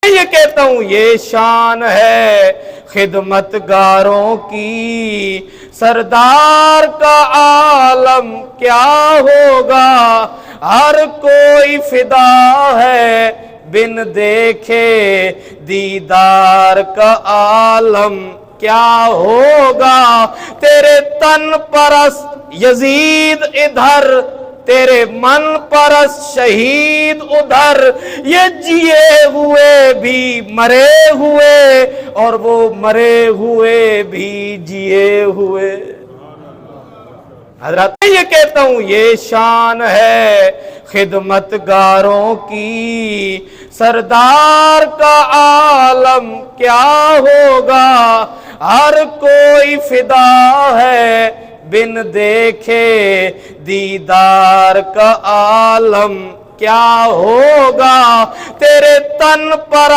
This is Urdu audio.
یہ کہتا ہوں یہ شان ہے خدمتگاروں کی، سردار کا عالم کیا ہوگا، ہر کوئی فدا ہے بن دیکھے دیدار کا عالم کیا ہوگا۔ تیرے تن پرست یزید ادھر، تیرے من پرست شہید ادھر، یہ جیے ہوئے بھی مرے ہوئے اور وہ مرے ہوئے بھی جیے ہوئے۔ حضرات یہ کہتا ہوں یہ شان ہے خدمتگاروں کی، سردار کا عالم کیا ہوگا، ہر کوئی فدا ہے بن دیکھے دیدار کا عالم کیا ہوگا۔ تیرے تن پر